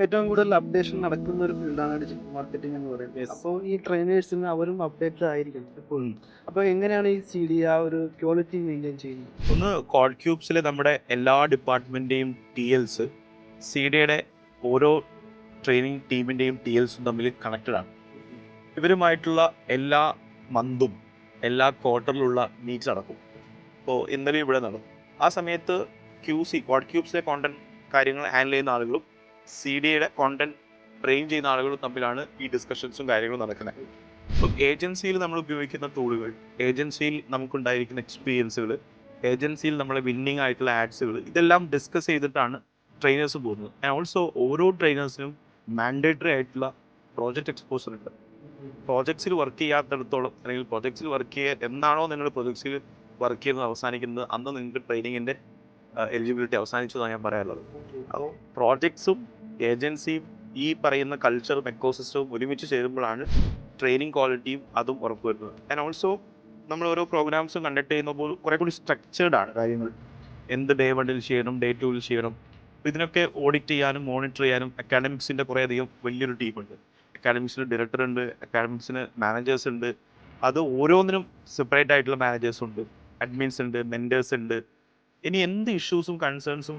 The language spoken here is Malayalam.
ഏറ്റവും കൂടുതൽ അപ്ഡേഷൻ നടക്കുന്ന ഒരു ഫീൽഡാണ് ഡിജിറ്റൽ മാർക്കറ്റിംഗ് എന്ന് പറയുന്നത്. യെസ്. അപ്പോൾ ഈ ട്രെയിനേഴ്സിന് അവരും അപ്ഡേറ്റഡ് ആയിരിക്കും എപ്പോഴും. അപ്പോൾ എങ്ങനെയാണ് ഈ CD ആ ഒരു ക്വാളിറ്റി മെയിൻറ്റെയിൻ ചെയ്യുന്നത്? ഒന്ന് കോഡ് ക്യൂബ്സിലെ നമ്മുടെ എല്ലാ ഡിപ്പാർട്ട്മെന്റിന്റെയും TLs CDയുടെ ഓരോ ട്രെയിനിങ് ടീമിന്റെയും TLസും തമ്മിൽ കണക്റ്റഡ് ആണ്. ഇവരുമായിട്ടുള്ള എല്ലാ മന്തും എല്ലാ ക്വാർട്ടറിലുള്ള മീറ്റ്സ് നടക്കും. ഇപ്പോൾ ഇന്നലെ ഇവിടെ നടന്നു. ആ സമയത്ത് കോഡ് ക്യൂബ്സിലെ കോണ്ടന്റ് കാര്യങ്ങൾ ഹാൻഡിൽ ചെയ്യുന്ന ആളുകളും CDയുടെ കോണ്ടന്റ് ട്രെയിൻ ചെയ്യുന്ന ആളുകളും തമ്മിലാണ് ഈ ഡിസ്കഷൻസും കാര്യങ്ങളും നടക്കുന്നത്. ഇപ്പം ഏജൻസിയിൽ നമ്മൾ ഉപയോഗിക്കുന്ന ടൂളുകൾ, ഏജൻസിയിൽ നമുക്കുണ്ടായിരിക്കുന്ന എക്സ്പീരിയൻസുകൾ, ഏജൻസിയിൽ നമ്മളെ വിന്നിങ് ആയിട്ടുള്ള ആഡ്സുകൾ, ഇതെല്ലാം ഡിസ്കസ് ചെയ്തിട്ടാണ് ട്രെയിനേഴ്സ് പോകുന്നത്. ആൻഡ് ഓൾസോ ഓരോ ട്രെയിനേഴ്സിനും മാൻഡേറ്ററി ആയിട്ടുള്ള പ്രോജക്റ്റ് എക്സ്പോസർ ഉണ്ട്. പ്രോജക്ട്സിൽ വർക്ക് ചെയ്യാത്തിടത്തോളം അല്ലെങ്കിൽ എന്നാണോ നിങ്ങൾ പ്രോജക്ട്സിൽ വർക്ക് ചെയ്യുന്നത് അവസാനിക്കുന്നത്, അന്ന് നിങ്ങൾക്ക് ട്രെയിനിങ്ങിൻ്റെ എലിജിബിലിറ്റി അവസാനിച്ചതാണ് ഞാൻ പറയാനുള്ളത്. അപ്പോൾ പ്രോജക്ട്സും ഏജൻസിയും ഈ പറയുന്ന കൾച്ചറും എക്കോസിസ്റ്റവും ഒരുമിച്ച് ചേരുമ്പോഴാണ് ട്രെയിനിങ് ക്വാളിറ്റിയും അതും ഉറപ്പുവരുന്നത്. ആൻഡ് ഓൾസോ നമ്മൾ ഓരോ പ്രോഗ്രാംസും കണ്ടക്ട് ചെയ്യുമ്പോൾ കുറേ കൂടി സ്ട്രക്ചേർഡ് ആണ് കാര്യങ്ങൾ. എന്ത് Day 1 ചെയ്യണം, Day 2 ചെയ്യണം. അപ്പോൾ ഇതിനൊക്കെ ഓഡിറ്റ് ചെയ്യാനും മോണിറ്റർ ചെയ്യാനും അക്കാഡമിക്സിൻ്റെ കുറേയധികം വലിയൊരു ടീമുണ്ട്. അക്കാഡമിക്സിന് ഡയറക്ടർ ഉണ്ട്, അക്കാഡമിക്സിന് മാനേജേഴ്സ് ഉണ്ട്. അത് ഓരോന്നിനും സെപ്പറേറ്റ് ആയിട്ടുള്ള മാനേജേഴ്സ് ഉണ്ട്, അഡ്മിൻസ് ഉണ്ട്, മെൻറ്റേഴ്സ് ഉണ്ട്. ഇനി എന്ത് ഇഷ്യൂസും കൺസേൺസും